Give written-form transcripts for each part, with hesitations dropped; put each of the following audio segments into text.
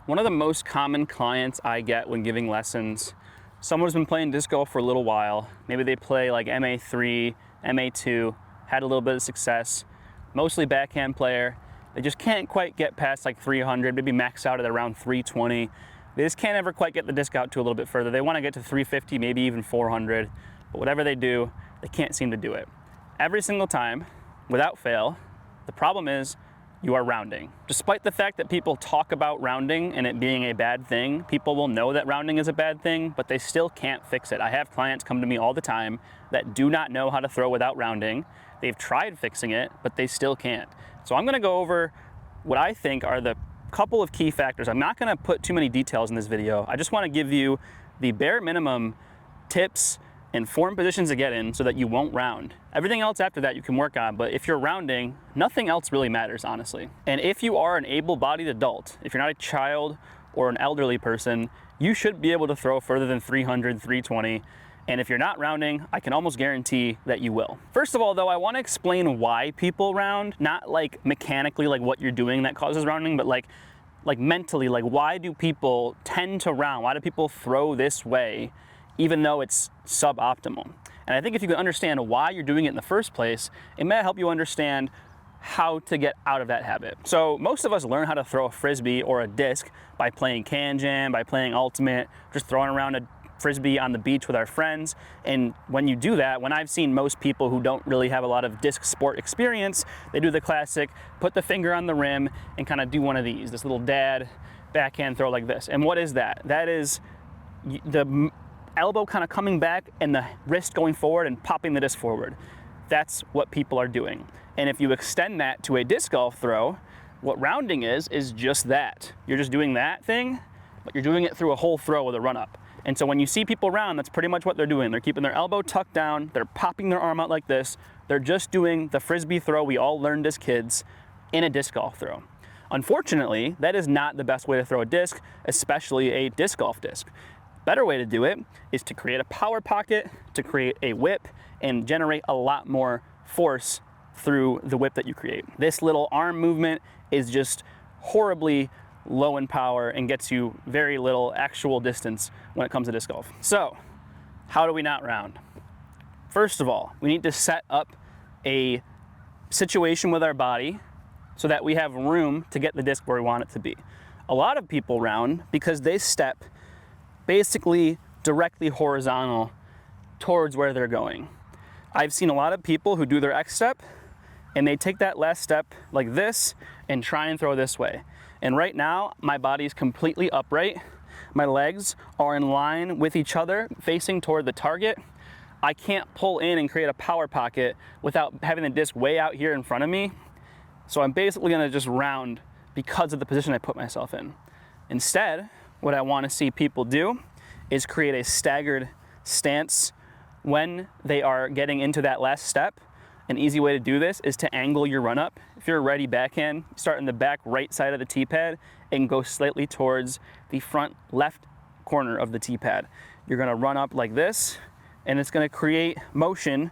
One of the most common clients I get when giving lessons, someone who's been playing disc golf for a little while. Maybe they play like MA3, MA2, had a little bit of success, mostly backhand player. They just can't quite get past like 300, maybe max out at around 320. They just can't ever quite get the disc out to a little bit further. They want to get to 350, maybe even 400, but whatever they do, they can't seem to do it. Every single time, without fail, the problem is you are rounding. Despite the fact that people talk about rounding and it being a bad thing, people will know that rounding is a bad thing, but they still can't fix it. I have clients come to me all the time that do not know how to throw without rounding. They've tried fixing it, but they still can't. So I'm gonna go over what I think are the couple of key factors. I'm not gonna put too many details in this video. I just wanna give you the bare minimum tips and form positions to get in so that you won't round. Everything else after that you can work on, but if you're rounding, nothing else really matters, honestly. And if you are an able-bodied adult, if you're not a child or an elderly person, you should be able to throw further than 300, 320. And if you're not rounding, I can almost guarantee that you will. First of all, though, I want to explain why people round, not like mechanically like what you're doing that causes rounding, but like mentally, like why do people tend to round? Why do people throw this way even though it's suboptimal? And I think if you can understand why you're doing it in the first place, it may help you understand how to get out of that habit. So most of us learn how to throw a Frisbee or a disc by playing Can Jam, by playing Ultimate, just throwing around a Frisbee on the beach with our friends. And when you do that, when I've seen most people who don't really have a lot of disc sport experience, they do the classic, put the finger on the rim and kind of do one of these, this little dad backhand throw like this. And what is that? That is the elbow kind of coming back and the wrist going forward and popping the disc forward. That's what people are doing. And if you extend that to a disc golf throw, what rounding is just that. You're just doing that thing, but you're doing it through a whole throw with a run up. And so when you see people round, that's pretty much what they're doing. They're keeping their elbow tucked down, they're popping their arm out like this. They're just doing the Frisbee throw we all learned as kids in a disc golf throw. Unfortunately, that is not the best way to throw a disc, especially a disc golf disc. Better way to do it is to create a power pocket, to create a whip, and generate a lot more force through the whip that you create. This little arm movement is just horribly low in power and gets you very little actual distance when it comes to disc golf. So, how do we not round? First of all, we need to set up a situation with our body so that we have room to get the disc where we want it to be. A lot of people round because they step basically directly horizontal towards where they're going. I've seen a lot of people who do their X step and they take that last step like this and try and throw this way. And right now, my body is completely upright. My legs are in line with each other, facing toward the target. I can't pull in and create a power pocket without having the disc way out here in front of me. So I'm basically gonna just round because of the position I put myself in. Instead, what I want to see people do is create a staggered stance when they are getting into that last step. An easy way to do this is to angle your run up. If you're a righty backhand, start in the back right side of the tee pad and go slightly towards the front left corner of the tee pad. You're gonna run up like this, and it's gonna create motion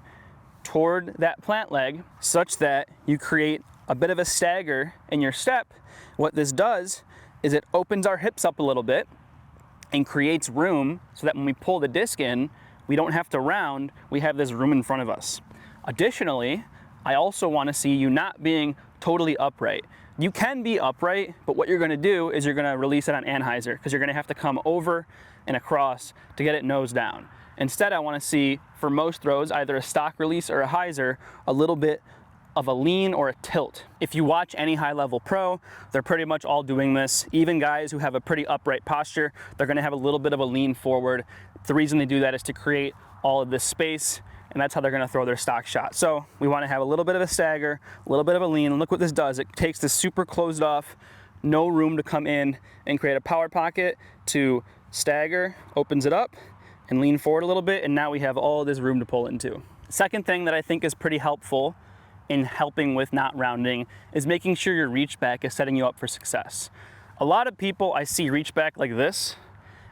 toward that plant leg such that you create a bit of a stagger in your step. What this does is it opens our hips up a little bit and creates room so that when we pull the disc in, we don't have to round, we have this room in front of us. Additionally, I also want to see you not being totally upright. You can be upright, but what you're going to do is you're going to release it on anhyzer because you're going to have to come over and across to get it nose down. Instead, I want to see, for most throws, either a stock release or a hyzer, a little bit of a lean or a tilt. If you watch any high-level pro, they're pretty much all doing this. Even guys who have a pretty upright posture, they're gonna have a little bit of a lean forward. The reason they do that is to create all of this space, and that's how they're gonna throw their stock shot. So we wanna have a little bit of a stagger, a little bit of a lean, and look what this does. It takes this super closed off, no room to come in and create a power pocket to stagger, opens it up, and lean forward a little bit, and now we have all this room to pull into. Second thing that I think is pretty helpful in helping with not rounding is making sure your reach back is setting you up for success. A lot of people I see reach back like this,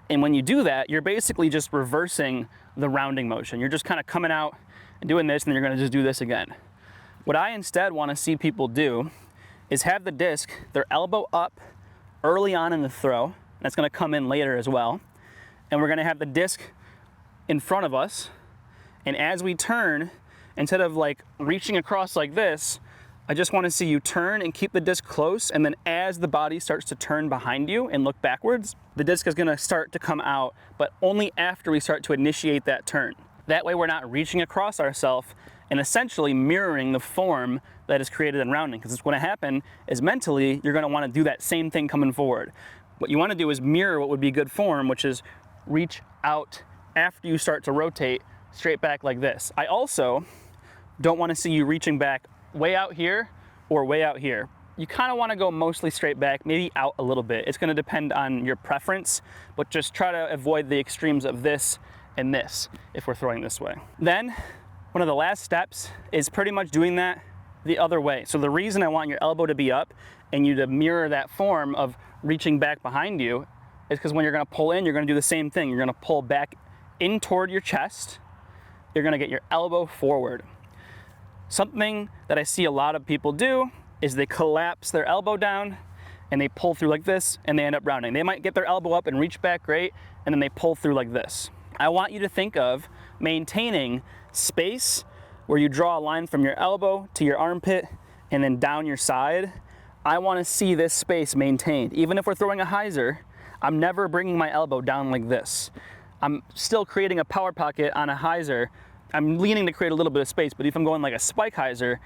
and when you do that, you're basically just reversing the rounding motion. You're just kind of coming out and doing this, and then you're gonna just do this again. What I instead wanna see people do is have the disc, their elbow up early on in the throw. That's gonna come in later as well. And we're gonna have the disc in front of us. And as we turn, instead of like reaching across like this, I just wanna see you turn and keep the disc close. And then as the body starts to turn behind you and look backwards, the disc is gonna start to come out, but only after we start to initiate that turn. That way we're not reaching across ourselves and essentially mirroring the form that is created in rounding. Because what's gonna happen is mentally, you're gonna wanna do that same thing coming forward. What you wanna do is mirror what would be good form, which is reach out after you start to rotate straight back like this. I also don't wanna see you reaching back way out here or way out here. You kind of want to go mostly straight back, maybe out a little bit. It's going to depend on your preference, but just try to avoid the extremes of this and this if we're throwing this way. Then one of the last steps is pretty much doing that the other way. So the reason I want your elbow to be up and you to mirror that form of reaching back behind you is because when you're going to pull in, you're going to do the same thing. You're going to pull back in toward your chest. You're going to get your elbow forward. Something that I see a lot of people do is they collapse their elbow down and they pull through like this and they end up rounding. They might get their elbow up and reach back great, and then they pull through like this. I want you to think of maintaining space where you draw a line from your elbow to your armpit and then down your side. I want to see this space maintained. Even if we're throwing a hyzer, I'm never bringing my elbow down like this. I'm still creating a power pocket on a hyzer. I'm leaning to create a little bit of space, but if I'm going like a spike hyzer,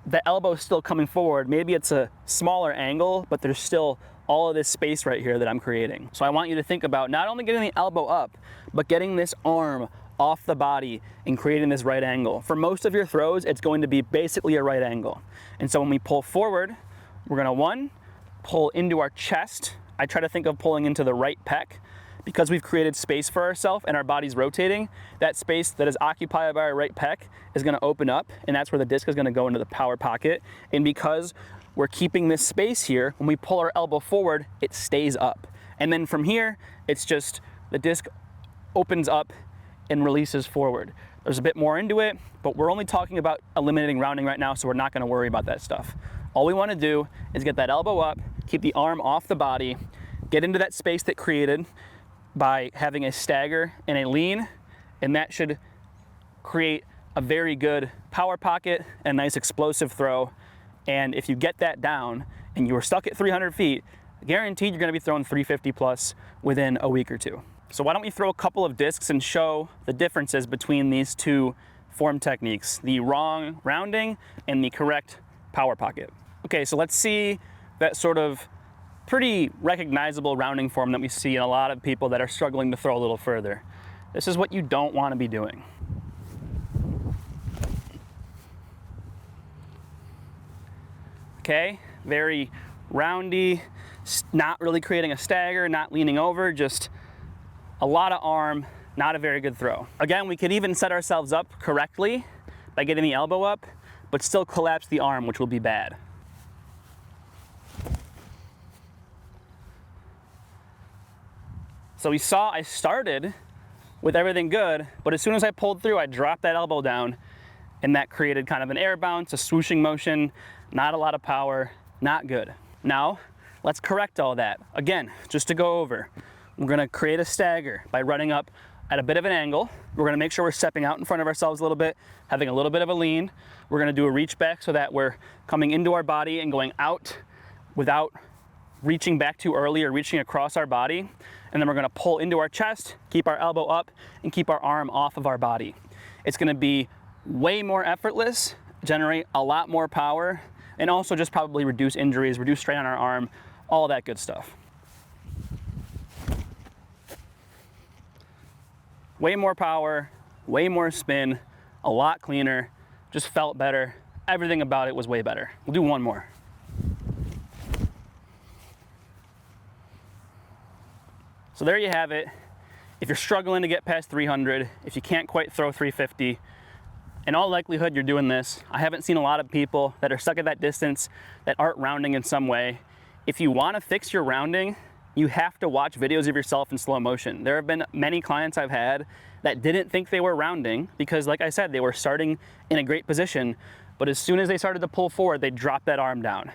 the elbow is still coming forward. Maybe it's a smaller angle, but there's still all of this space right here that I'm creating. So I want you to think about not only getting the elbow up, but getting this arm off the body and creating this right angle. For most of your throws, it's going to be basically a right angle. And so when we pull forward, we're gonna, one, pull into our chest. I try to think of pulling into the right pec. Because we've created space for ourselves and our body's rotating, that space that is occupied by our right pec is gonna open up, and that's where the disc is gonna go into the power pocket. And because we're keeping this space here, when we pull our elbow forward, it stays up. And then from here, it's just the disc opens up and releases forward. There's a bit more into it, but we're only talking about eliminating rounding right now, so we're not gonna worry about that stuff. All we wanna do is get that elbow up, keep the arm off the body, get into that space that created by having a stagger and a lean, and that should create a very good power pocket and a nice explosive throw. And if you get that down and you were stuck at 300 feet, guaranteed you're gonna be throwing 350 plus within a week or two. So why don't we throw a couple of discs and show the differences between these two form techniques, the wrong rounding and the correct power pocket. Okay, so let's see that sort of pretty recognizable rounding form that we see in a lot of people that are struggling to throw a little further. This is what you don't want to be doing. Okay, very roundy, not really creating a stagger, not leaning over, just a lot of arm, not a very good throw. Again, we could even set ourselves up correctly by getting the elbow up, but still collapse the arm, which will be bad. So we saw I started with everything good, but as soon as I pulled through, I dropped that elbow down, and that created kind of an air bounce, a swooshing motion, not a lot of power, not good. Now, let's correct all that. Again, just to go over, we're gonna create a stagger by running up at a bit of an angle. We're gonna make sure we're stepping out in front of ourselves a little bit, having a little bit of a lean. We're gonna do a reach back so that we're coming into our body and going out without reaching back too early or reaching across our body. And then we're gonna pull into our chest, keep our elbow up, and keep our arm off of our body. It's gonna be way more effortless, generate a lot more power, and also just probably reduce injuries, reduce strain on our arm, all that good stuff. Way more power, way more spin, a lot cleaner, just felt better. Everything about it was way better. We'll do one more. So there you have it. If you're struggling to get past 300, if you can't quite throw 350, in all likelihood you're doing this. I haven't seen a lot of people that are stuck at that distance that aren't rounding in some way. If you want to fix your rounding, you have to watch videos of yourself in slow motion. There have been many clients I've had that didn't think they were rounding because, like I said, they were starting in a great position, but as soon as they started to pull forward, they dropped that arm down.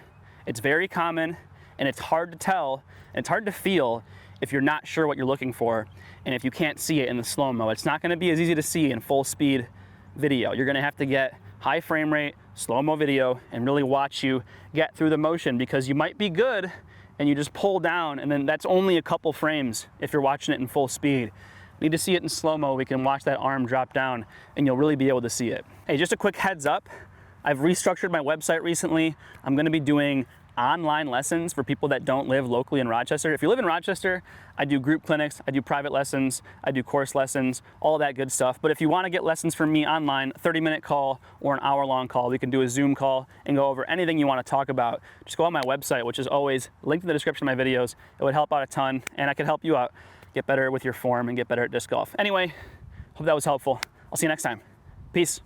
It's very common. And it's hard to tell, and it's hard to feel if you're not sure what you're looking for, and if you can't see it in the slow-mo. It's not gonna be as easy to see in full speed video. You're gonna have to get high frame rate, slow-mo video, and really watch you get through the motion, because you might be good and you just pull down, and then that's only a couple frames if you're watching it in full speed. Need to see it in slow-mo. We can watch that arm drop down and you'll really be able to see it. Hey, just a quick heads up. I've restructured my website recently. I'm gonna be doing online lessons for people that don't live locally in Rochester. If you live in Rochester, I do group clinics, I do private lessons, I do course lessons, all that good stuff. But if you want to get lessons from me online, 30-minute call or an hour-long call, we can do a Zoom call and go over anything you want to talk about. Just go on my website, which is always linked in the description of my videos. It would help out a ton, and I could help you out get better with your form and get better at disc golf. Anyway, hope that was helpful. I'll see you next time. Peace.